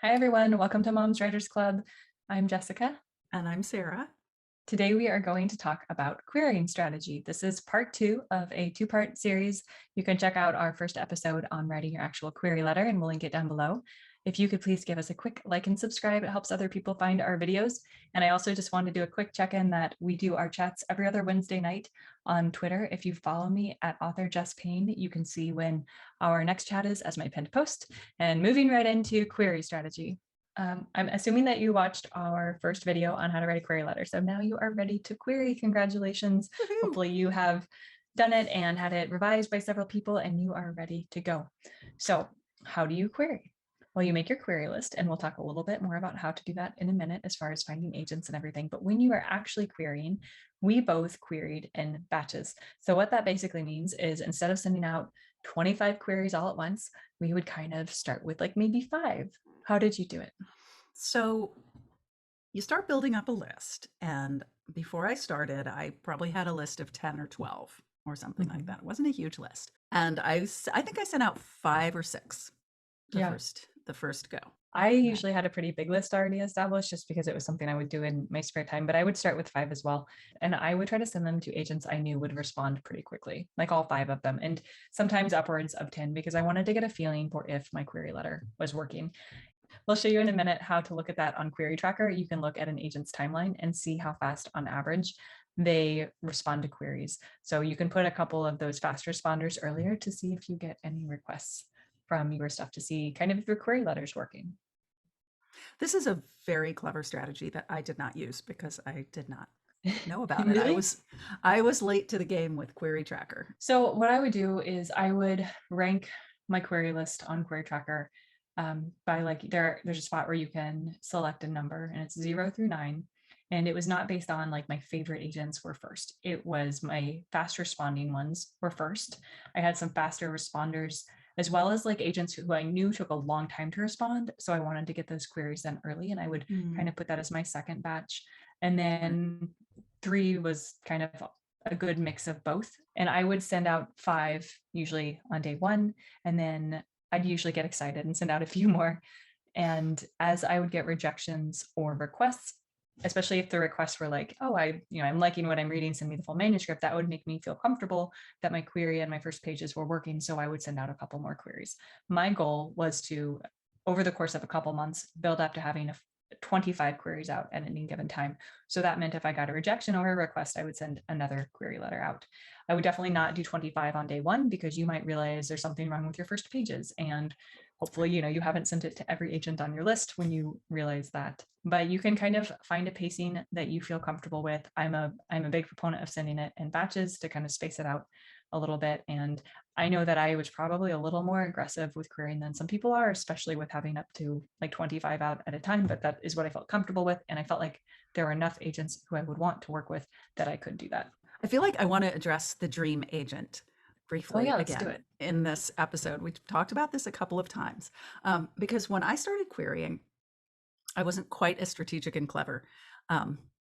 Hi, everyone. Welcome to Mom's Writers Club. I'm Jessica. And I'm Sarah. Today, we are going to talk about querying strategy. This is part 2 of a 2-part series. You can check out our first episode on writing your actual query letter, and we'll link it down below. If you could please give us a quick like and subscribe, it helps other people find our videos. And I also just wanted to do a quick check-in that we do our chats every other Wednesday night on Twitter. If you follow me at author Jess Payne, you can see when our next chat is as my pinned post. And moving right into query strategy. I'm assuming that you watched our first video on how to write a query letter. So now you are ready to query. Congratulations. Woohoo! Hopefully you have done it and had it revised by several people and you are ready to go. So how do you query? Well, you make your query list, and we'll talk a little bit more about how to do that in a minute as far as finding agents and everything. But when you are actually querying, we both queried in batches. So what that basically means is instead of sending out 25 queries all at once, we would kind of start with like maybe 5. How did you do it? So you start building up a list. And before I started, I probably had a list of 10 or 12 or something like that. It wasn't a huge list. And I think I sent out 5 or 6 the first go. I usually had a pretty big list already established just because it was something I would do in my spare time, but I would start with 5 as well. And I would try to send them to agents I knew would respond pretty quickly, like all 5 of them, and sometimes upwards of 10, because I wanted to get a feeling for if my query letter was working. We'll show you in a minute how to look at that on Querytracker. You can look at an agent's timeline and see how fast on average they respond to queries. So you can put a couple of those fast responders earlier to see if you get any requests from your stuff, to see kind of if your query letter is working. This is a very clever strategy that I did not use because I did not know about it. Really? I was late to the game with Querytracker. So what I would do is I would rank my query list on Querytracker by like there's a spot where you can select a number, and it's 0 through 9. And it was not based on like my favorite agents were first. It was my fast responding ones were first. I had some faster responders as well as like agents who I knew took a long time to respond. So I wanted to get those queries done early, and I would kind of put that as my second batch. And then 3 was kind of a good mix of both. And I would send out 5 usually on day 1, and then I'd usually get excited and send out a few more. And as I would get rejections or requests, especially if the requests were like, oh, I'm liking what I'm reading, send me the full manuscript, that would make me feel comfortable that my query and my first pages were working. So I would send out a couple more queries. My goal was to, over the course of a couple months, build up to having 25 queries out at any given time. So that meant if I got a rejection or a request, I would send another query letter out. I would definitely not do 25 on day 1, because you might realize there's something wrong with your first pages, and hopefully, you haven't sent it to every agent on your list when you realize that. But you can kind of find a pacing that you feel comfortable with. I'm a big proponent of sending it in batches to kind of space it out a little bit. And I know that I was probably a little more aggressive with querying than some people are, especially with having up to like 25 out at a time. But that is what I felt comfortable with. And I felt like there were enough agents who I would want to work with that I could do that. I feel like I want to address the dream agent briefly Let's do again it. in this episode. We've talked about this a couple of times because when I started querying, I wasn't quite as strategic and clever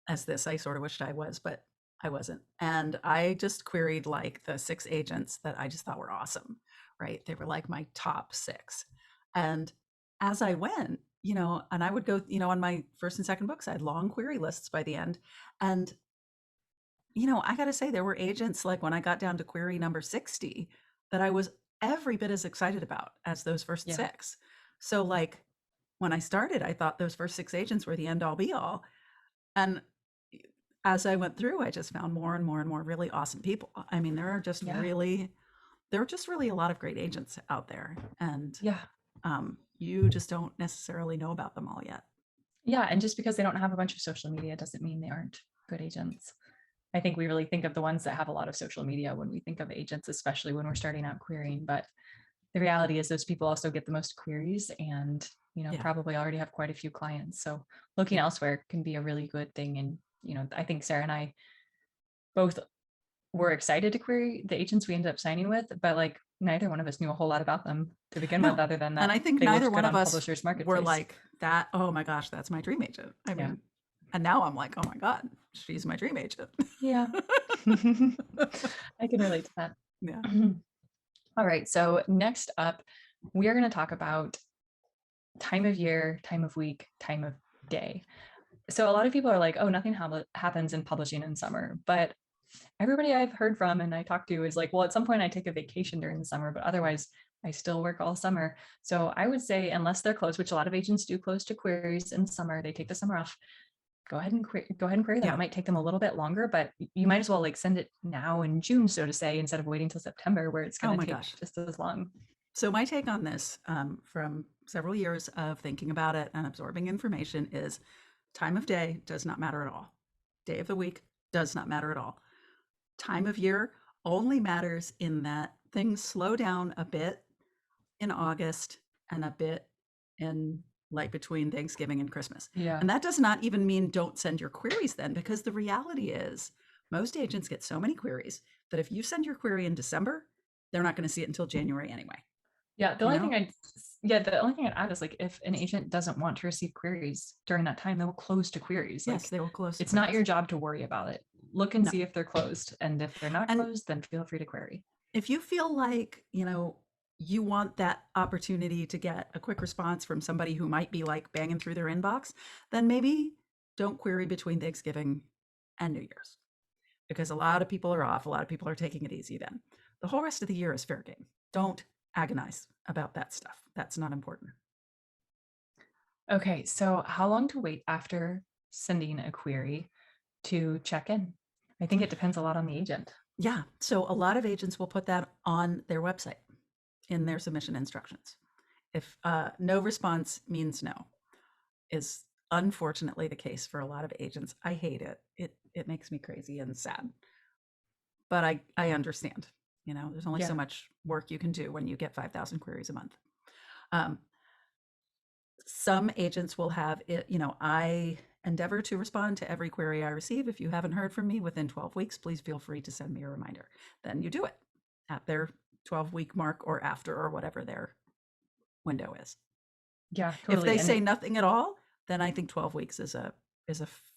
as this. I sort of wished I was, but I wasn't. And I just queried like the 6 agents that I just thought were awesome, right? They were like my top 6. And as I went, and I would go, on my first and second books, I had long query lists by the end. And, I got to say, there were agents like when I got down to query number 60 that I was every bit as excited about as those first 6. So like, when I started, I thought those first 6 agents were the end all be all. And as I went through, I just found more and more and more really awesome people. I mean, there are just really a lot of great agents out there. And you just don't necessarily know about them all yet. Yeah. And just because they don't have a bunch of social media doesn't mean they aren't good agents. I think we really think of the ones that have a lot of social media when we think of agents, especially when we're starting out querying. But the reality is those people also get the most queries and, probably already have quite a few clients. So looking elsewhere can be a really good thing. And, I think Sarah and I both were excited to query the agents we ended up signing with, but like neither one of us knew a whole lot about them to begin with, other than that. And I think neither one of us were like that. Oh my gosh, that's my dream agent. I mean, and now I'm like, oh my God, she's my dream agent. Yeah. I can relate to that. Yeah. All right. So next up, we are going to talk about time of year, time of week, time of day. So a lot of people are like, oh, nothing happens in publishing in summer. But everybody I've heard from and I talk to is like, well, at some point I take a vacation during the summer, but otherwise I still work all summer. So I would say, unless they're closed, which a lot of agents do close to queries in summer, they take the summer off. Go ahead and query them. Yeah. It might take them a little bit longer, but you might as well like send it now in June, so to say, instead of waiting till September, where it's going to take just as long. So my take on this, from several years of thinking about it and absorbing information, is time of day does not matter at all. Day of the week does not matter at all. Time of year only matters in that things slow down a bit in August and a bit in like between Thanksgiving and Christmas. Yeah. And that does not even mean don't send your queries then, because the reality is most agents get so many queries that if you send your query in December, they're not going to see it until January anyway. Yeah, the only thing I'd add is, like, if an agent doesn't want to receive queries during that time, they will close to queries. Yes, they will close. It's not your job to worry about it. Look and see if they're closed, and if they're not closed, then feel free to query. If you feel like, you want that opportunity to get a quick response from somebody who might be like banging through their inbox, then maybe don't query between Thanksgiving and New Year's, because a lot of people are off. A lot of people are taking it easy then. The whole rest of the year is fair game. Don't agonize about that stuff. That's not important. Okay, so how long to wait after sending a query to check in? I think it depends a lot on the agent. Yeah, so a lot of agents will put that on their website in their submission instructions. If no response means no, is unfortunately the case for a lot of agents. I hate it. It makes me crazy and sad. But I understand. There's only so much work you can do when you get 5,000 queries a month. Some agents will have it, I endeavor to respond to every query I receive. If you haven't heard from me within 12 weeks, please feel free to send me a reminder. Then you do it at their 12-week mark or after, or whatever their window is. Yeah, totally. If they say nothing at all, then I think 12 weeks is a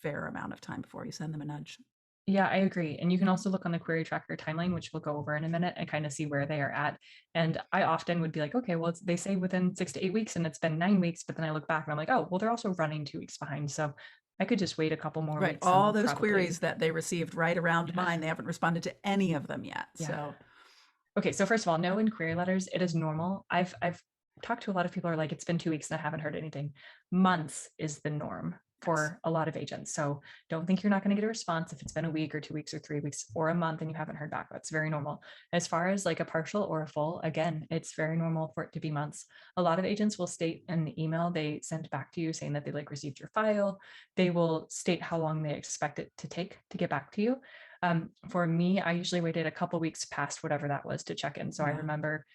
fair amount of time before you send them a nudge. Yeah, I agree. And you can also look on the Querytracker timeline, which we'll go over in a minute, and kind of see where they are at. And I often would be like, okay, well, they say within 6 to 8 weeks, and it's been 9 weeks, but then I look back and I'm like, oh, well, they're also running 2 weeks behind. So I could just wait a couple more weeks. All those queries that they received right around mine, they haven't responded to any of them yet. Yeah. So, okay. So first of all, no in query letters, it is normal. I've talked to a lot of people who are like, it's been 2 weeks and I haven't heard anything. Months is the norm for a lot of agents. So don't think you're not going to get a response if it's been a week or 2 weeks or 3 weeks or a month and you haven't heard back. That's very normal. As far as like a partial or a full, again, it's very normal for it to be months. A lot of agents will state in the email they send back to you saying that they like received your file. They will state how long they expect it to take to get back to you. For me, I usually waited a couple weeks past whatever that was to check in. So I remember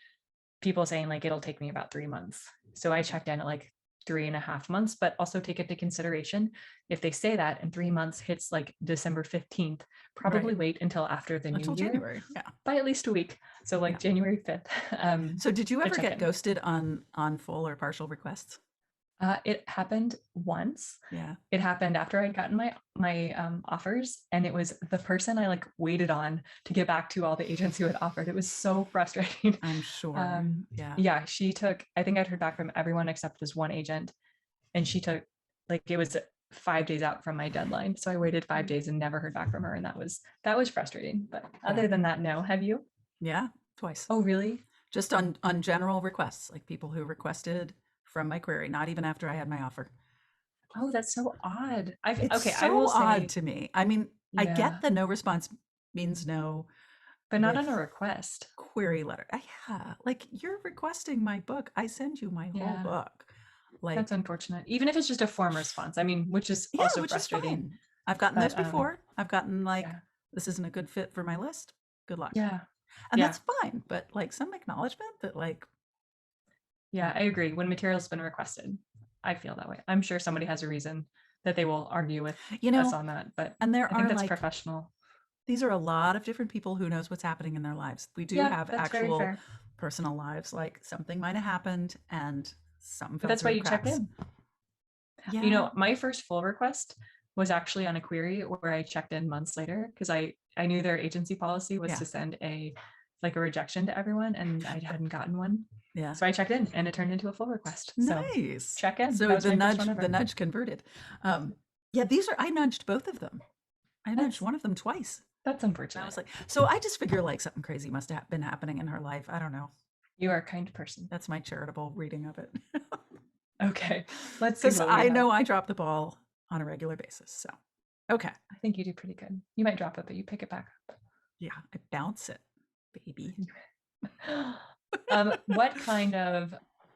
people saying like, it'll take me about 3 months. So I checked in at like 3.5 months, but also take into consideration if they say that and 3 months hits like December 15th, probably wait until after the new year, January, by at least a week. So like January 5th. So did you ever get ghosted on full or partial requests? It happened once. Yeah. It happened after I'd gotten my offers, and it was the person I like waited on to get back to all the agents who had offered. It was so frustrating. I'm sure. Yeah. She took, I think I'd heard back from everyone except this one agent, and she took like, it was 5 days out from my deadline. So I waited 5 days and never heard back from her. And that was frustrating. But other than that, no. Have you? Yeah, twice. Oh, really? Just on general requests, like people who requested from my query, not even after I had my offer. Oh, that's so odd. It's I will say, odd to me. I mean, I get the no response means no, but not on a request. Query letter. Yeah, like you're requesting my book. I send you my whole book. Like, that's unfortunate. Even if it's just a form response. I mean, which is also frustrating. I've gotten those before. I've gotten like, this isn't a good fit for my list. Good luck. Yeah. And that's fine. But like some acknowledgement that like. Yeah, I agree. When material's been requested, I feel that way. I'm sure somebody has a reason that they will argue with us on that, but I think that's professional. These are a lot of different people who knows what's happening in their lives. We do have actual personal lives. Like something might have happened and something. But that's why you check in. Yeah. My first full request was actually on a query where I checked in months later because I knew their agency policy was to send a like a rejection to everyone, and I hadn't gotten one. Yeah. So I checked in, and it turned into a full request. So Nice. check in. That So was my first one the ever. nudge converted. Yeah, I nudged both of them. I nudged one of them twice. That's And unfortunate. I was like, so I just figure like something crazy must have been happening in her life. I don't know. You are a kind person. That's my charitable reading of it. Okay, let's see Because what we I have. know I drop the ball on a regular basis. So, okay. I think you do pretty good. You might drop it, but you pick it back up. Yeah, I bounce it, baby. What kind of,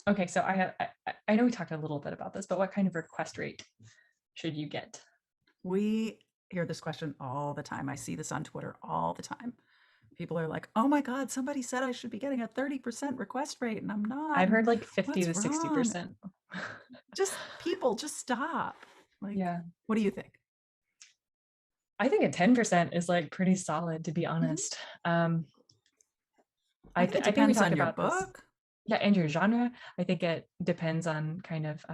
okay, so I know we talked a little bit about this, but what kind of request rate should you get? We hear this question all the time. I see this on Twitter all the time. People are like, oh my God, somebody said I should be getting a 30% request rate and I'm not. I've heard like 50 What's to 60%. Just people, just stop. Like, Yeah. What do you think? I think a 10% is like pretty solid, to be honest. I think it I think we depends talked on your about this. book. Yeah, and your genre. I think it depends on kind of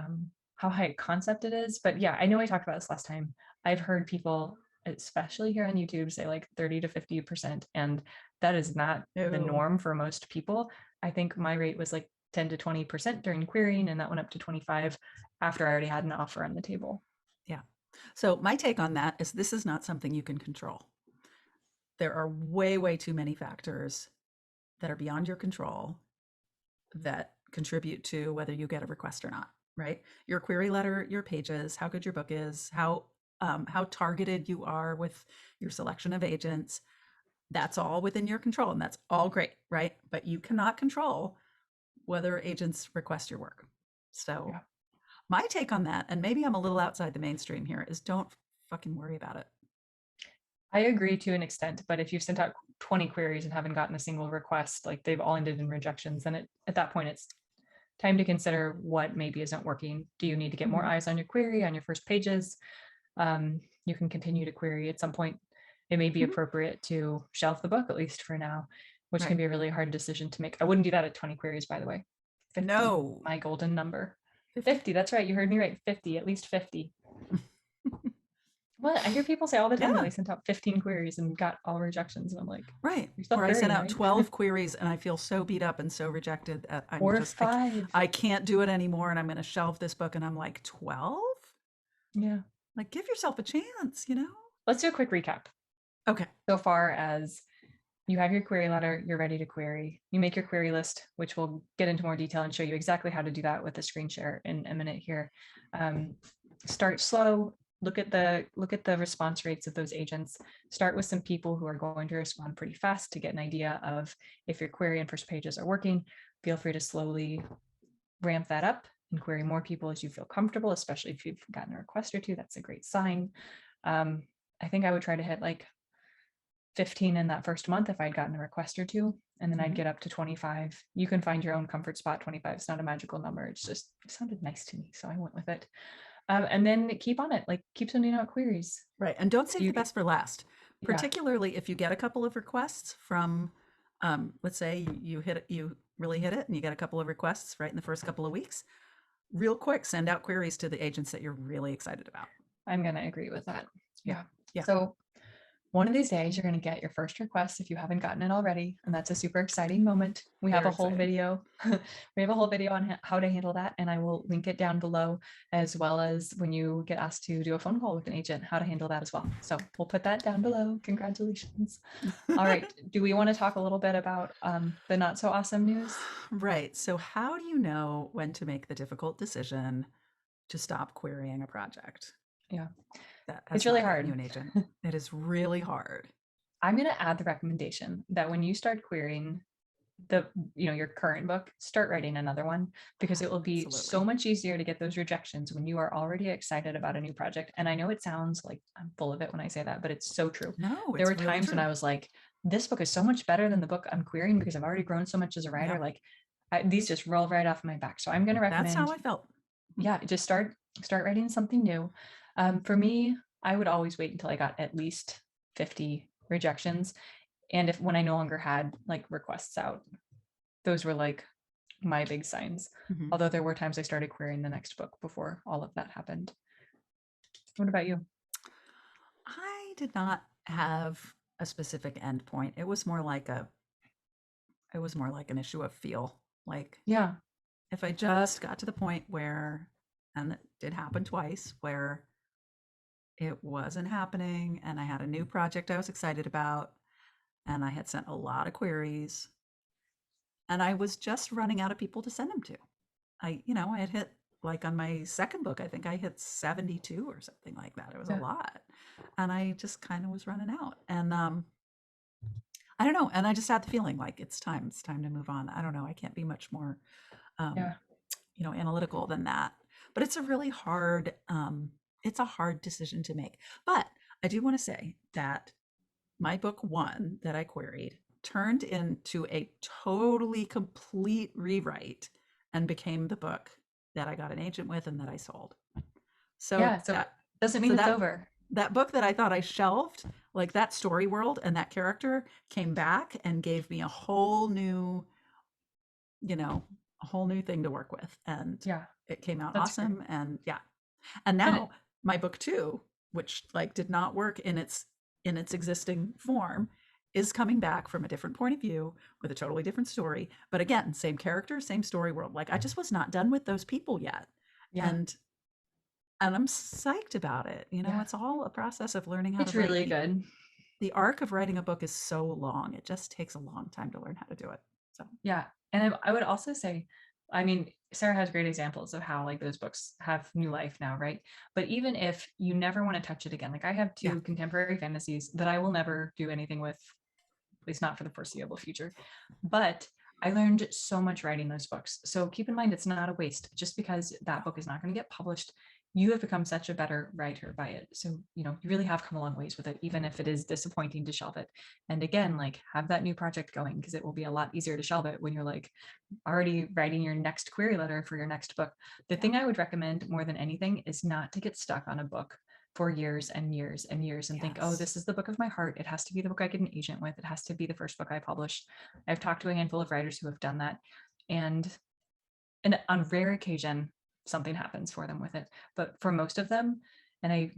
how high concept it is. But yeah, I know I talked about this last time. I've heard people, especially here on YouTube, say like 30 to 50%. And that is not the No. norm for most people. I think my rate was like 10 to 20% during querying, and that went up to 25 after I already had an offer on the table. Yeah. So my take on that is this is not something you can control. There are way, way too many factors that are beyond your control that contribute to whether you get a request or not, right? Your query letter, your pages, how good your book is, how targeted you are with your selection of agents. That's all within your control, and that's all great, right? But you cannot control whether agents request your work. So Yeah. my take on that, and maybe I'm a little outside the mainstream here, is don't fucking worry about it. I agree to an extent, but if you've sent out 20 queries and haven't gotten a single request, like they've all ended in rejections, then at that point it's time to consider what maybe isn't working. Do you need to get more eyes on your query, on your first pages? You can continue to query at some point. It may be appropriate to shelf the book, at least for now, which can be a really hard decision to make. I wouldn't do that at 20 queries, by the way. 50, No. my golden number. 50, that's right. You heard me right. 50, at least 50. Well, I hear people say all the time that they sent out 15 queries and got all rejections. And I'm like, right. Or I sent out 12 queries and I feel so beat up and so rejected. I can't do it anymore and I'm going to shelve this book. And I'm like, 12? Yeah. Like, give yourself a chance, Let's do a quick recap. Okay. So far as you have your query letter, you're ready to query. You make your query list, which we'll get into more detail and show you exactly how to do that with the screen share in a minute here. Start slow. Look at the response rates of those agents. Start with some people who are going to respond pretty fast to get an idea of if your query and first pages are working. Feel free to slowly ramp that up and query more people as you feel comfortable, especially if you've gotten a request or two. That's a great sign. I think I would try to hit like 15 in that first month if I'd gotten a request or two, and then I'd get up to 25. You can find your own comfort spot. 25 is not a magical number. It sounded nice to me, so I went with it. And then keep on it, like keep sending out queries. Right. And don't save the best for last, particularly if you get a couple of requests from, let's say you really hit it and you get a couple of requests right in the first couple of weeks. Real quick, send out queries to the agents that you're really excited about. I'm going to agree with that. Yeah. So one of these days, you're going to get your first request if you haven't gotten it already. And that's a super exciting moment. We have a whole video. We have a whole video on how to handle that. And I will link it down below, as well as when you get asked to do a phone call with an agent, how to handle that as well. So we'll put that down below. Congratulations. All right. Do we want to talk a little bit about the not so awesome news? Right. So how do you know when to make the difficult decision to stop querying a project? Yeah. It's really hard. You an agent. It is really hard. I'm going to add the recommendation that when you start querying your current book, start writing another one, because it will be so much easier to get those rejections when you are already excited about a new project. And I know it sounds like I'm full of it when I say that, but it's so true. No, there were times when I was like, this book is so much better than the book I'm querying because I've already grown so much as a writer. Like these just roll right off my back. So I'm going to recommend. That's how I felt. Yeah, just start writing something new. For me, I would always wait until I got at least 50 rejections. And when I no longer had like requests out, those were like my big signs. Although there were times I started querying the next book before all of that happened. What about you? I did not have a specific endpoint. It was more like It was more like an issue of feel. Like Yeah. if I just got to the point where, and it did happen twice, where it wasn't happening and I had a new project I was excited about and I had sent a lot of queries and I was just running out of people to send them to. I had hit, like, on my second book, I think I hit 72 or something like that. It was a Yeah. lot. And I just kind of was running out. And I don't know. And I just had the feeling like it's time. It's time to move on. I don't know. I can't be much more um, Yeah. analytical than that. But it's a hard decision to make. But I do want to say that my book one that I queried turned into a totally complete rewrite and became the book that I got an agent with and that I sold. So Yeah. So that doesn't so mean it's that over. that book that I thought I shelved, like that story world and that character came back and gave me you know, a whole new thing to work with. And Yeah. it came out That's great. awesome. And yeah. And And now my book two, which like did not work in its existing form, is coming back from a different point of view with a totally different story. But again, same character, same story world. Like I just was not done with those people yet. yeah. And I'm psyched about it. Yeah. It's all a process of learning how to It's write. really good. The arc of writing a book is so long. It just takes a long time to learn how to do it. So Yeah. And I would also say, I mean, Sarah has great examples of how like those books have new life now, right? But even if you never want to touch it again, like I have yeah, two contemporary fantasies that I will never do anything with, at least not for the foreseeable future. But I learned so much writing those books. So keep in mind, it's not a waste. Just because that book is not going to get published, you have become such a better writer by it. So, you really have come a long ways with it, even if it is disappointing to shelve it. And again, like have that new project going because it will be a lot easier to shelve it when you're like already writing your next query letter for your next book. The thing I would recommend more than anything is not to get stuck on a book for years and years and years and think, oh, yes, this is the book of my heart. It has to be the book I get an agent with. It has to be the first book I publish. I've talked to a handful of writers who have done that. And on rare occasion, something happens for them with it. But for most of them, and I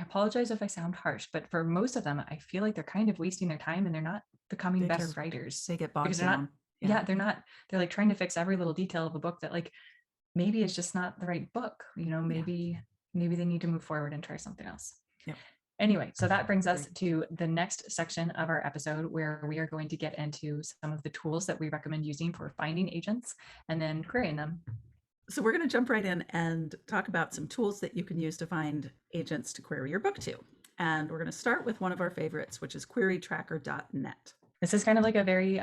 apologize if I sound harsh, but for most of them, I feel like they're kind of wasting their time and they're not becoming they better just writers they get bogged because they're not, down. Yeah, yeah, they're not, they're like trying to fix every little detail of a book that like maybe it's just not the right book. yeah, Maybe they need to move forward and try something else. yep. Anyway, so that brings us Agree. to the next section of our episode where we are going to get into some of the tools that we recommend using for finding agents and then querying them. So we're going to jump right in and talk about some tools that you can use to find agents to query your book to. And we're going to start with one of our favorites, which is querytracker.net. This is kind of like a very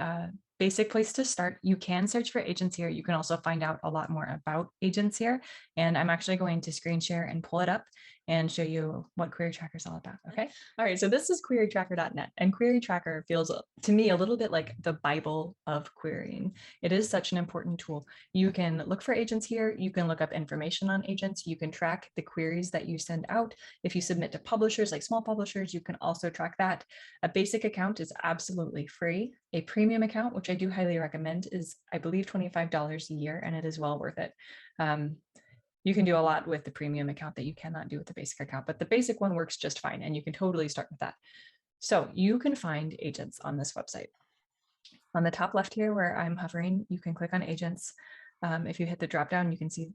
basic place to start. You can search for agents here. You can also find out a lot more about agents here. And I'm actually going to screen share and pull it up and show you what Querytracker is all about. Okay. All right. So this is querytracker.net, and Querytracker feels to me a little bit like the Bible of querying. It is such an important tool. You can look for agents here. You can look up information on agents. You can track the queries that you send out. If you submit to publishers, like small publishers, you can also track that. A basic account is absolutely free. A premium account, which I do highly recommend, is I believe $25 a year, and it is well worth it. You can do a lot with the premium account that you cannot do with the basic account, but the basic one works just fine, and you can totally start with that. So you can find agents on this website. On the top left here where I'm hovering, you can click on agents. If you hit the drop down, you can see,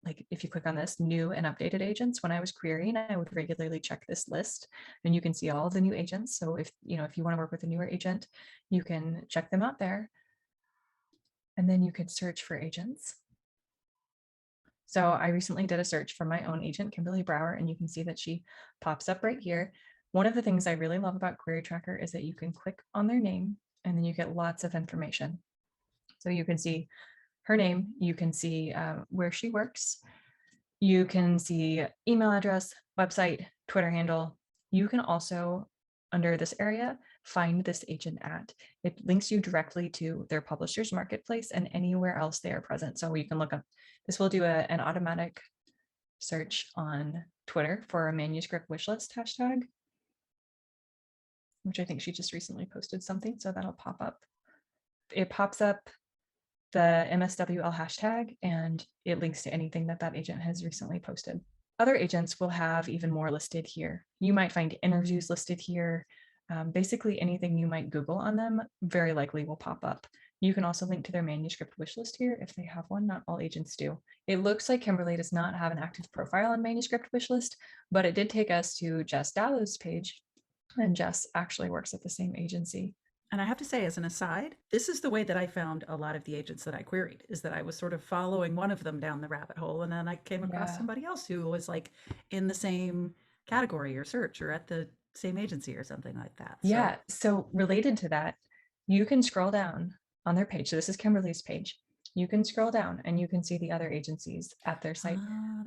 like if you click on this, new and updated agents. When I was querying, I would regularly check this list and you can see all the new agents. So if you want to work with a newer agent, you can check them out there. And then you could search for agents. So I recently did a search for my own agent, Kimberly Brower, and you can see that she pops up right here. One of the things I really love about Querytracker is that you can click on their name and then you get lots of information. So you can see her name, you can see where she works, you can see email address, website, Twitter handle. You can also, under this area, find this agent at. It links you directly to their publisher's marketplace and anywhere else they are present. So you can look up, this will do an automatic search on Twitter for a manuscript wishlist hashtag, which I think she just recently posted something, so that'll pop up. It pops up the MSWL hashtag and it links to anything that that agent has recently posted. Other agents will have even more listed here. You might find interviews listed here. Basically anything you might Google on them very likely will pop up. You can also link to their manuscript wish list here if they have one. Not all agents do. It looks like Kimberly does not have an active profile on manuscript wish list, but it did take us to Jess Dallow's page, and Jess actually works at the same agency. And I have to say, as an aside, this is the way that I found a lot of the agents that I queried, is that I was sort of following one of them down the rabbit hole, and then I came across Yeah. somebody else who was like in the same category or search or at the same agency or something like that. Yeah. So related to that, you can scroll down on their page. So this is Kimberly's page. You can scroll down and you can see the other agencies at their site.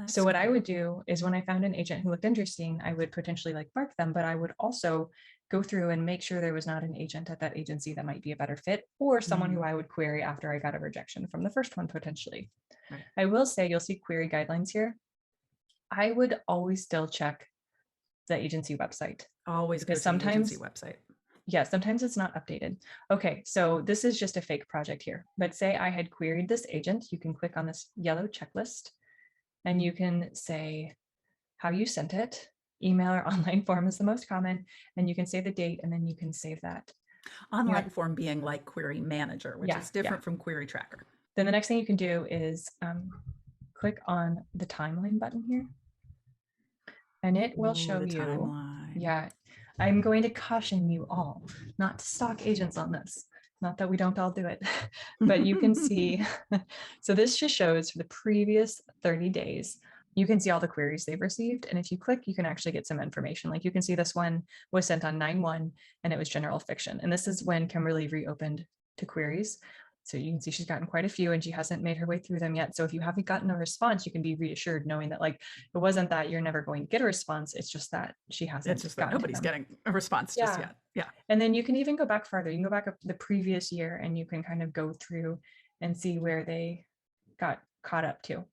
So what I would do is when I found an agent who looked interesting, I would potentially like mark them, but I would also go through and make sure there was not an agent at that agency that might be a better fit, or someone who I would query after I got a rejection from the first one potentially. Right. I will say you'll see query guidelines here. I would always still check the agency website. Always go Because to the agency sometimes, website. yeah, sometimes it's not updated. Okay, so this is just a fake project here, but say I had queried this agent, you can click on this yellow checklist and you can say how you sent it. Email or online form is the most common, and you can say the date and then you can save that. Online form being like Query Manager, which is different from Querytracker. Then the next thing you can do is click on the timeline button here. And it will show you, timeline. Yeah, I'm going to caution you all not to stalk agents on this. Not that we don't all do it, but you can see, so this just shows for the previous 30 days, you can see all the queries they've received. And if you click, you can actually get some information. Like you can see this one was sent on 9/1 and it was general fiction. And this is when Kimberly reopened to queries. So you can see she's gotten quite a few and she hasn't made her way through them yet. So if you haven't gotten a response, you can be reassured knowing that like it wasn't that you're never going to get a response. It's just that she hasn't. It's just that nobody's getting a response just yet. Yeah. And then you can even go back farther. You can go back up the previous year and you can kind of go through and see where they got caught up to.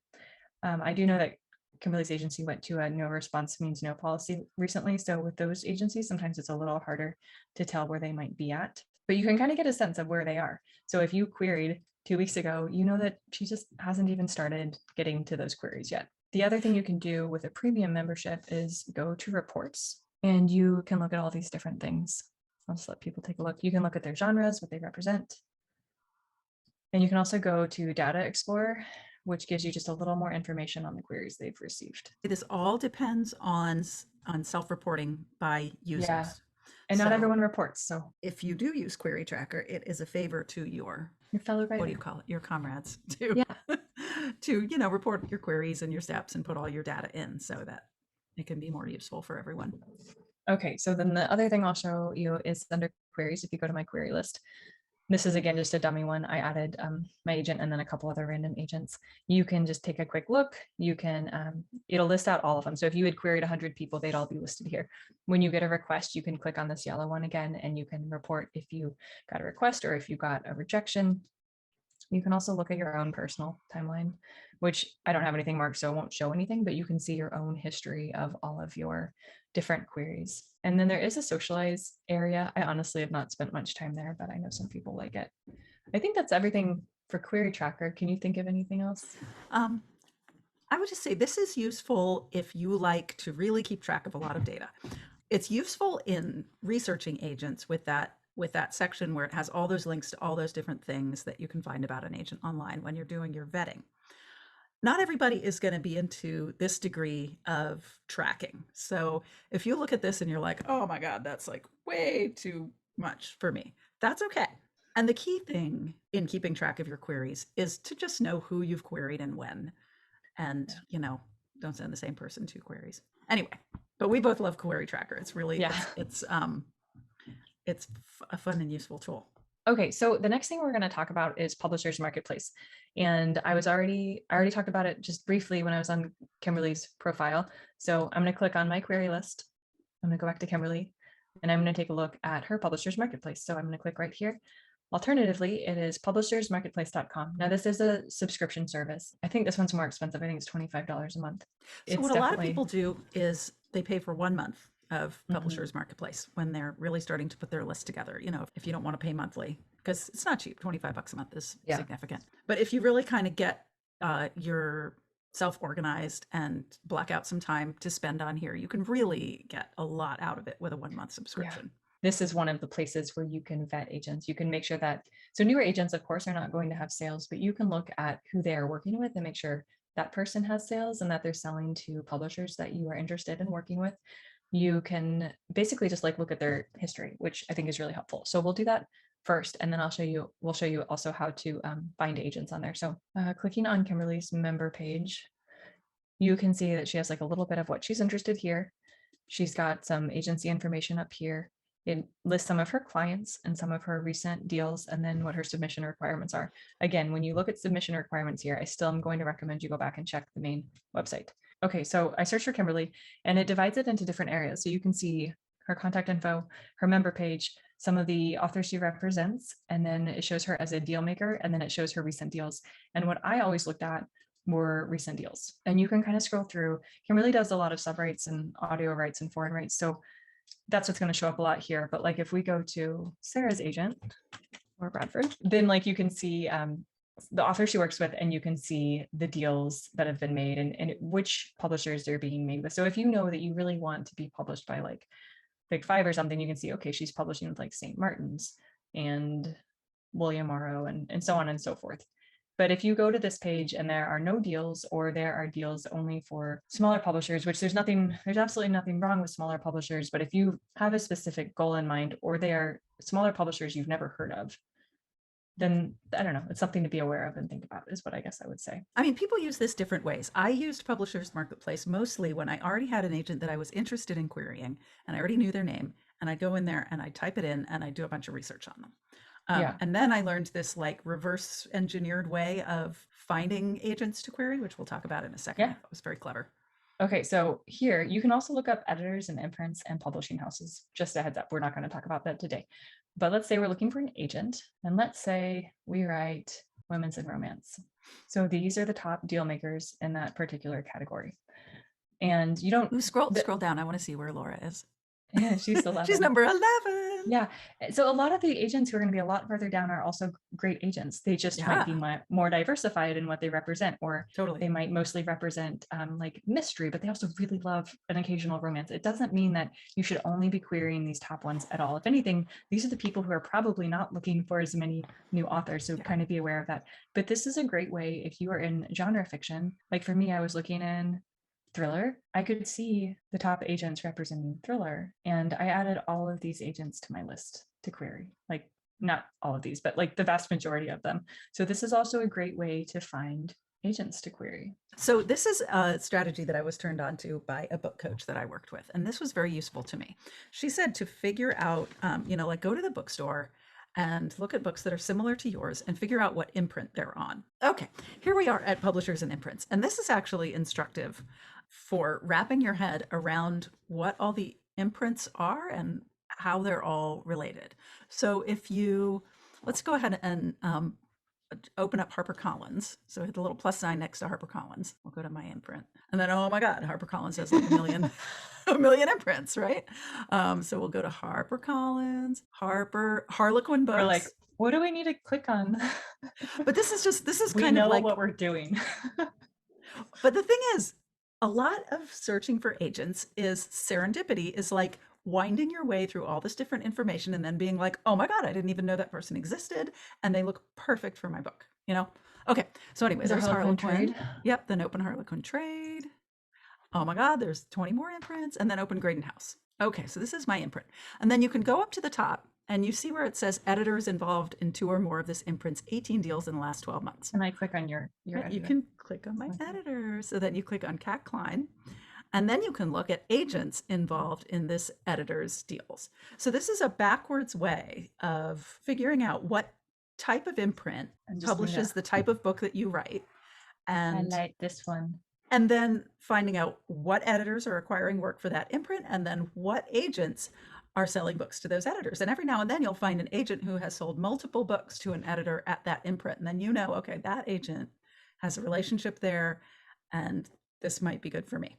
I do know that Kimberly's agency went to a no response means no policy recently. So with those agencies, sometimes it's a little harder to tell where they might be at, but you can kind of get a sense of where they are. So if you queried 2 weeks ago, you know that she just hasn't even started getting to those queries yet. The other thing you can do with a premium membership is go to reports and you can look at all these different things. I'll just let people take a look. You can look at their genres, what they represent. And you can also go to Data Explorer, which gives you just a little more information on the queries they've received. This all depends on self-reporting by users. Yeah. And not everyone reports. So if you do use Querytracker, it is a favor to your fellow writer. What do you call it? Your comrades to, to, report your queries and your steps and put all your data in so that it can be more useful for everyone. Okay, so then the other thing I'll show you is under queries. If you go to my query list, this is again just a dummy one. I added my agent and then a couple other random agents. You can just take a quick look. You can, it'll list out all of them. So if you had queried 100 people, they'd all be listed here. When you get a request, you can click on this yellow one again and you can report if you got a request or if you got a rejection. You can also look at your own personal timeline, which I don't have anything marked, so it won't show anything, but you can see your own history of all of your different queries. And then there is a socialize area. I honestly have not spent much time there, but I know some people like it. I think that's everything for Querytracker. Can you think of anything else? I would just say this is useful if you like to really keep track of a lot of data. It's useful in researching agents with that section where it has all those links to all those different things that you can find about an agent online when you're doing your vetting. Not everybody is going to be into this degree of tracking. So if you look at this and you're like, oh my God, that's like way too much for me, that's okay. And the key thing in keeping track of your queries is to just know who you've queried and when, and don't send the same person 2 queries. Anyway, but we both love Querytracker. It's really, it's a fun and useful tool. Okay, so the next thing we're going to talk about is Publishers Marketplace. And I already talked about it just briefly when I was on Kimberly's profile. So I'm going to click on my query list. I'm going to go back to Kimberly and I'm going to take a look at her Publishers Marketplace. So I'm going to click right here. Alternatively, it is publishersmarketplace.com. Now, this is a subscription service. I think this one's more expensive. I think it's $25 a month. So what a lot of people do is they pay for 1 month of Publishers Marketplace when they're really starting to put their list together. If you don't want to pay monthly, because it's not cheap, $25 a month is significant. But if you really kind of get your self-organized and block out some time to spend on here, you can really get a lot out of it with a 1 month subscription. this is one of the places where you can vet agents. You can make sure that, so newer agents, of course, are not going to have sales, but you can look at who they are working with and make sure that person has sales and that they're selling to publishers that you are interested in working with. You can basically just like look at their history, which I think is really helpful. So we'll do that first, and then we'll show you also how to find agents on there. So clicking on Kimberly's member page, you can see that she has like a little bit of what she's interested here. She's got some agency information up here. It lists some of her clients and some of her recent deals, and then what her submission requirements are. Again, when you look at submission requirements here, I still am going to recommend you go back and check the main website. Okay, so I searched for Kimberly and it divides it into different areas. So you can see her contact info, her member page, some of the authors she represents, and then it shows her as a deal maker, and then it shows her recent deals. And what I always looked at were recent deals. And you can kind of scroll through. Kimberly does a lot of sub rights and audio rights and foreign rights. So that's what's going to show up a lot here. But like if we go to Sarah's agent or Bradford, then like you can see the author she works with, and you can see the deals that have been made and which publishers they're being made with. So if you know that you really want to be published by like Big Five or something, you can see, okay, she's publishing with like St. Martin's and William Morrow and so on and so forth. But if you go to this page and there are no deals, or there are deals only for smaller publishers, which there's absolutely nothing wrong with smaller publishers. But if you have a specific goal in mind, or they are smaller publishers you've never heard of, then I don't know, it's something to be aware of and think about, is what I guess I would say. I mean, people use this different ways. I used Publishers Marketplace mostly when I already had an agent that I was interested in querying and I already knew their name, and I'd go in there and I'd type it in and I'd do a bunch of research on them. And then I learned this like reverse engineered way of finding agents to query, which we'll talk about in a second. Yeah. That was very clever. Okay, so here you can also look up editors and imprints and publishing houses. Just a heads up, we're not going to talk about that today. But let's say we're looking for an agent, and let's say we write women's and romance. So these are the top deal makers in that particular category. And you don't scroll down. I want to see where Laura is. Yeah, she's 11. She's number 11. Yeah. So a lot of the agents who are going to be a lot further down are also great agents. They just might be more diversified in what they represent, or they might mostly represent like mystery, but they also really love an occasional romance. It doesn't mean that you should only be querying these top ones at all. If anything, these are the people who are probably not looking for as many new authors. So kind of be aware of that. But this is a great way if you are in genre fiction. Like for me, I was looking in thriller, I could see the top agents representing thriller, and I added all of these agents to my list to query. Like not all of these, but like the vast majority of them. So this is also a great way to find agents to query. So this is a strategy that I was turned on to by a book coach that I worked with, and this was very useful to me. She said to figure out, like go to the bookstore and look at books that are similar to yours and figure out what imprint they're on. Okay, here we are at Publishers and Imprints, and this is actually instructive for wrapping your head around what all the imprints are and how they're all related. So let's go ahead and open up HarperCollins. So hit the little plus sign next to HarperCollins. We'll go to my imprint. And then, oh my God, HarperCollins has like a million imprints, right? So we'll go to HarperCollins, Harlequin Books. We're like, what do we need to click on? But this is we kind know of like what we're doing. But the thing is, a lot of searching for agents is serendipity, is like winding your way through all this different information and then being like, oh my God, I didn't even know that person existed, and they look perfect for my book, Okay, so anyway, there's Harlequin Trade. Yep, then open Harlequin Trade. Oh my God, there's 20 more imprints, and then open Graydon House. Okay, so this is my imprint. And then you can go up to the top and you see where it says editors involved in 2 or more of this imprint's 18 deals in the last 12 months. And I click on your editor. You can click on my editor. So then you click on Cat Klein, and then you can look at agents involved in this editor's deals. So this is a backwards way of figuring out what type of imprint publishes the type of book that you write. And I like this one. And then finding out what editors are acquiring work for that imprint, and then what agents are selling books to those editors. And every now and then you'll find an agent who has sold multiple books to an editor at that imprint. And then okay, that agent has a relationship there, and this might be good for me.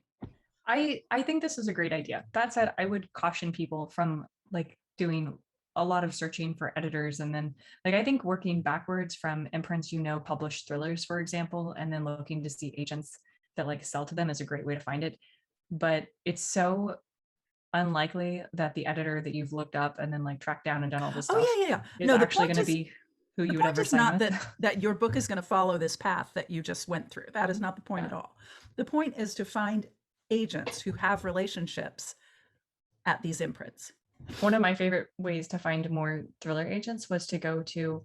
I think this is a great idea. That said, I would caution people from like doing a lot of searching for editors, and then like I think working backwards from imprints publish thrillers, for example, and then looking to see agents that like sell to them is a great way to find it. But it's so unlikely that the editor that you've looked up and then like tracked down and done all this Oh stuff yeah. is No, actually going to be who the you would point ever is sign not with. that your book is going to follow this path that you just went through. That is not the point at all. The point is to find agents who have relationships at these imprints. One of my favorite ways to find more thriller agents was to go to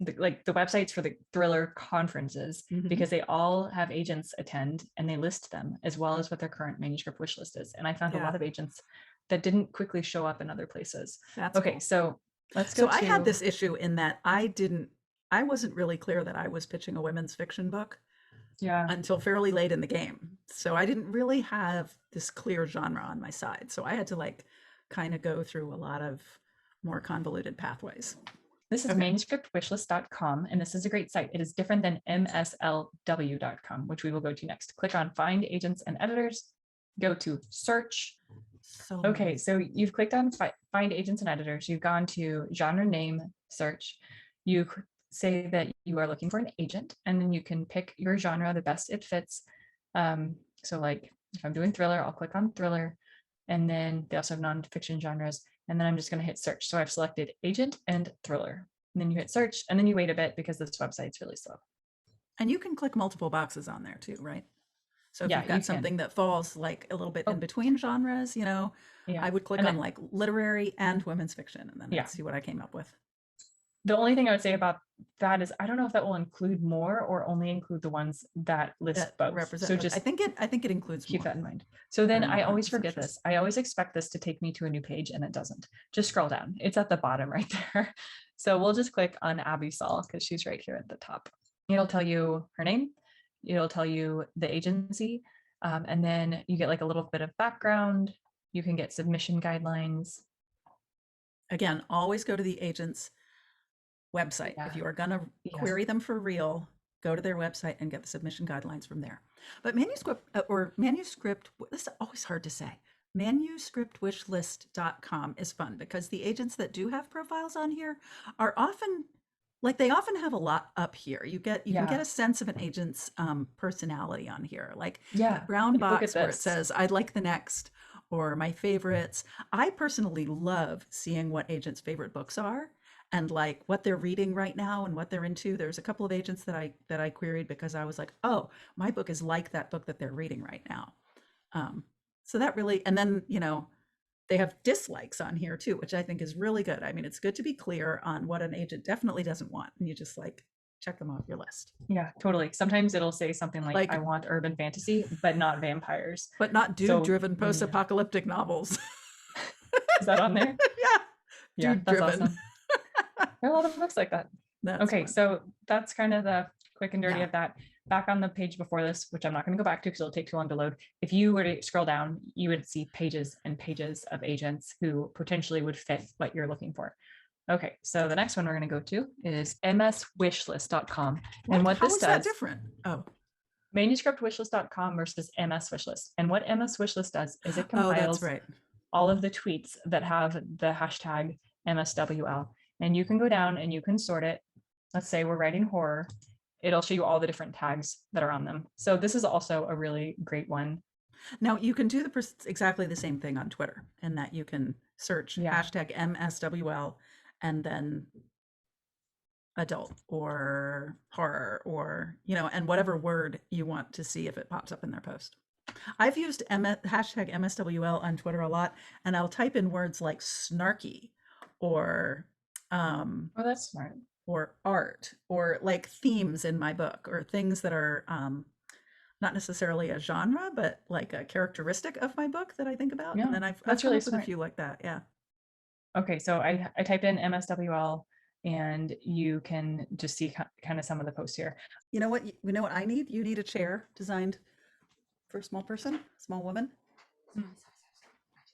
the websites for the thriller conferences, because they all have agents attend and they list them as well as what their current manuscript wish list is. And I found a lot of agents that didn't quickly show up in other places. That's okay, cool. So let's go. I had this issue in that I wasn't really clear that I was pitching a women's fiction book until fairly late in the game. So I didn't really have this clear genre on my side. So I had to like kind of go through a lot of more convoluted pathways. This is ManuscriptWishlist.com, and this is a great site. It is different than MSLW.com, which we will go to next. Click on Find Agents and Editors, go to Search. Okay, so you've clicked on Find Agents and Editors. You've gone to Genre Name Search. You say that you are looking for an agent, and then you can pick your genre, the best it fits. So like if I'm doing thriller, I'll click on thriller, and then they also have nonfiction genres. And then I'm just going to hit search. So I've selected agent and thriller. And then you hit search, and then you wait a bit because this website's really slow. And you can click multiple boxes on there too, right? So if you've got something that falls like a little bit in between genres, I would click on like literary and women's fiction, and then see what I came up with. The only thing I would say about that is I don't know if that will include more or only include the ones that list both. So just I think it includes keep that in mind. So then I always forget this. I always expect this to take me to a new page, and it doesn't. Just scroll down. It's at the bottom right there. So we'll just click on Abby Saul because she's right here at the top. It'll tell you her name. It'll tell you the agency. And then you get like a little bit of background. You can get submission guidelines. Again, always go to the agent's website. If you are going to query them for real, go to their website and get the submission guidelines from there. But manuscript, this is always hard to say. Manuscriptwishlist.com is fun because the agents that do have profiles on here are often they often have a lot up here. You can get a sense of an agent's personality on here. Like brown box where it says, I'd like the next, or my favorites. I personally love seeing what agents' favorite books are and like what they're reading right now and what they're into. There's a couple of agents that I queried because I was like, oh, my book is like that book that they're reading right now. So that really, and then, they have dislikes on here too, which I think is really good. I mean, it's good to be clear on what an agent definitely doesn't want. And you just like check them off your list. Yeah, totally. Sometimes it'll say something like I want urban fantasy, but not vampires. But not dude-driven post-apocalyptic novels. Is that on there? Yeah, that's awesome. There are a lot of books like that. Okay, so that's kind of the quick and dirty of that. Back on the page before this, which I'm not going to go back to because it'll take too long to load. If you were to scroll down, you would see pages and pages of agents who potentially would fit what you're looking for. Okay, so the next one we're going to go to is MSwishlist.com. And what this does... How is that different? ManuscriptWishlist.com versus MSwishlist. And what MSwishlist does is it compiles all of the tweets that have the hashtag MSWL. And you can go down and you can sort it. Let's say we're writing horror. It'll show you all the different tags that are on them. So this is also a really great one. Now you can do exactly the same thing on Twitter, in that you can search hashtag MSWL and then adult or horror or, and whatever word you want to see if it pops up in their post. I've used hashtag MSWL on Twitter a lot, and I'll type in words like snarky or oh, that's smart. Or art, or like themes in my book, or things that are not necessarily a genre, but like a characteristic of my book that I think about. And then I've really come up with a few like that. Yeah. Okay, so I typed in MSWL, and you can just see kind of some of the posts here. You know what I need? You need a chair designed for a small person, small woman. Sorry.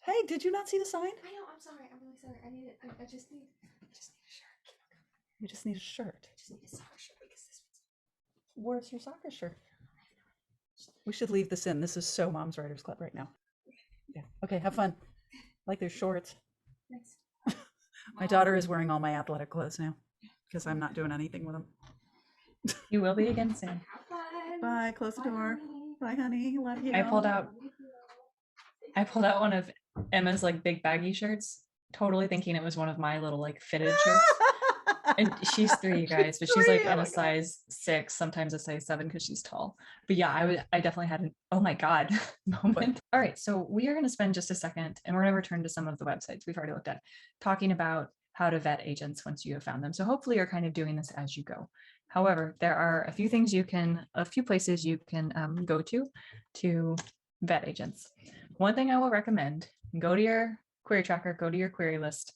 Hey, did you not see the sign? I know. I'm sorry. I'm really sorry. I just need a shirt. You just need a shirt. I just need a soccer shirt because this one's... Where's your soccer shirt? We should leave this in. This is so Mom's Writers Club right now. Yeah. Okay, have fun. Like their shorts. Thanks. My daughter is wearing all my athletic clothes now because I'm not doing anything with them. You will be again soon. Have fun. Bye. Close the door. Bye, honey. Love you. I pulled out one of Emma's like big baggy shirts, totally thinking it was one of my little like fitted shirts. And she's 3, you guys, but she's like in a size 6, sometimes a size 7 because she's tall. But yeah, I definitely had an oh my God moment. All right, so we are going to spend just a second and we're going to return to some of the websites we've already looked at, talking about how to vet agents once you have found them. So hopefully you're kind of doing this as you go. However, there are a few places you can go to vet agents. One thing I will recommend, go to your Querytracker, go to your query list.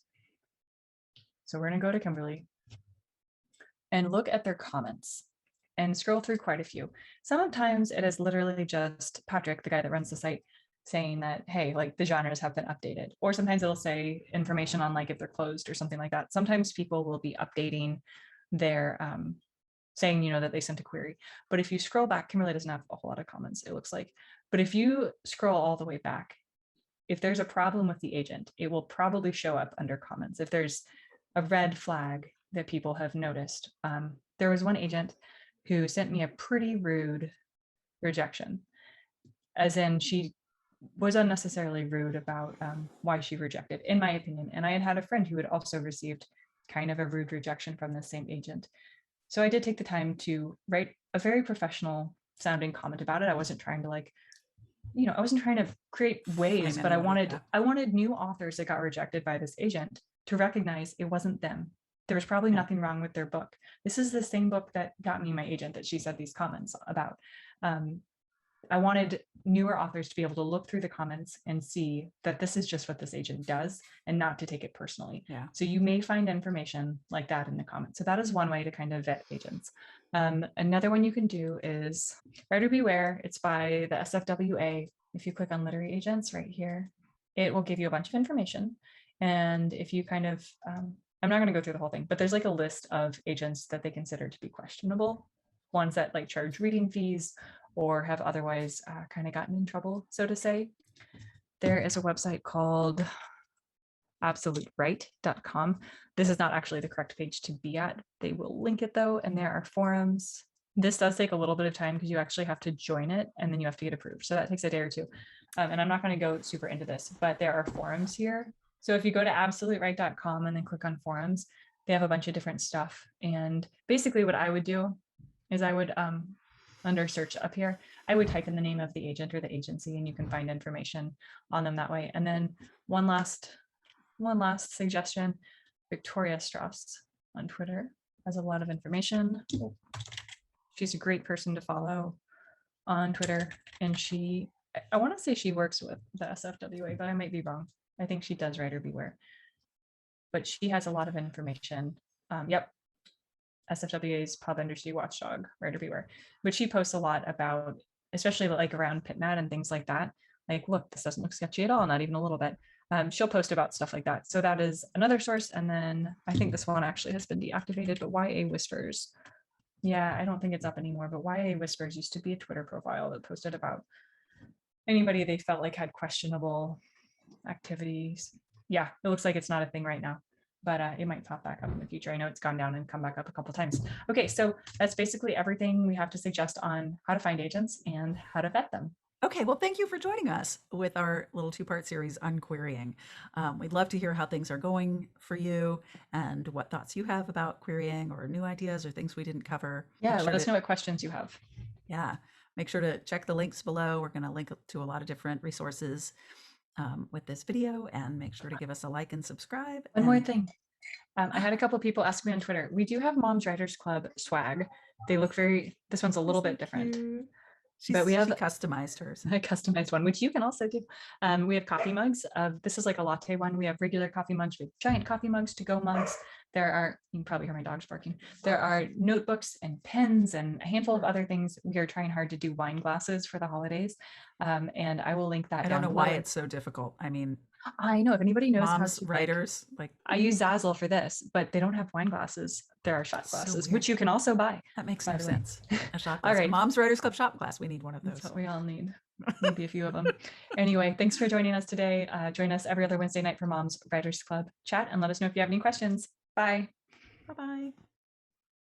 So we're going to go to Kimberly and look at their comments and scroll through quite a few. Sometimes it is literally just Patrick, the guy that runs the site, saying that, hey, like the genres have been updated. Or sometimes it'll say information on like if they're closed or something like that. Sometimes people will be updating their saying, you know, that they sent a query. But if you scroll back, Kimberly doesn't have a whole lot of comments, it looks like. But if you scroll all the way back, if there's a problem with the agent, it will probably show up under comments. If there's a red flag that people have noticed. There was one agent who sent me a pretty rude rejection, as in she was unnecessarily rude about why she rejected, in my opinion. And I had a friend who had also received kind of a rude rejection from the same agent. So I did take the time to write a very professional sounding comment about it. I wasn't trying to like, you know, I wasn't trying to create waves, but I wanted new authors that got rejected by this agent to recognize it wasn't them. There was probably nothing wrong with their book. This is the same book that got me my agent that she said these comments about. I wanted newer authors to be able to look through the comments and see that this is just what this agent does and not to take it personally. Yeah. So you may find information like that in the comments. So that is one way to kind of vet agents. Another one you can do is Writer Beware. It's by the SFWA. If you click on literary agents right here, it will give you a bunch of information. And if you kind of, I'm not going to go through the whole thing, but there's like a list of agents that they consider to be questionable, ones that like charge reading fees or have otherwise kind of gotten in trouble, so to say. There is a website called absolutewrite.com. This is not actually the correct page to be at. They will link it though, and there are forums. This does take a little bit of time because you actually have to join it and then you have to get approved. So that takes a day or two. And I'm not going to go super into this, but there are forums here. So if you go to absolutewrite.com and then click on forums, they have a bunch of different stuff. And basically what I would do is I would, under search up here, I would type in the name of the agent or the agency and you can find information on them that way. And then one last suggestion, Victoria Strauss on Twitter has a lot of information. She's a great person to follow on Twitter. And I want to say she works with the SFWA, but I might be wrong. I think she does Writer Beware, but she has a lot of information. Yep. SFWA's Pub Industry Watchdog, Writer Beware, but she posts a lot about, especially like around PitMat and things like that. Like, look, this doesn't look sketchy at all, not even a little bit. She'll post about stuff like that. So that is another source. And then I think this one actually has been deactivated, but YA Whispers. Yeah, I don't think it's up anymore, but YA Whispers used to be a Twitter profile that posted about anybody they felt like had questionable activities. Yeah, it looks like it's not a thing right now, but it might pop back up in the future. I know it's gone down and come back up a couple of times. Okay, so that's basically everything we have to suggest on how to find agents and how to vet them. Okay, well, thank you for joining us with our little two-part series on querying. We'd love to hear how things are going for you and what thoughts you have about querying or new ideas or things we didn't cover. Yeah, let us know what questions you have. Yeah, make sure to check the links below. We're going to link to a lot of different resources with this video, and make sure to give us a like and subscribe. One more thing. I had a couple of people ask me on Twitter. We do have Moms Writers Club swag. They look this one's a little bit different. But we have customized hers. A customized one, which you can also do. We have coffee mugs. This is like a latte one. We have regular coffee mugs. We have giant coffee mugs, to-go mugs. There are, you can probably hear my dogs barking. There are notebooks and pens and a handful of other things. We are trying hard to do wine glasses for the holidays. And I will link that. I don't know why it's so difficult. I mean, I know if anybody knows Moms Writers, like I use Zazzle for this, but they don't have wine glasses. There are shot glasses, which you can also buy. That makes no sense. A shot glass. All right, Moms Writers Club shot glass. We need one of those. That's what we all need. Maybe a few of them. Anyway, thanks for joining us today. Join us every other Wednesday night for Moms Writers Club chat and let us know if you have any questions. Bye. Bye-bye.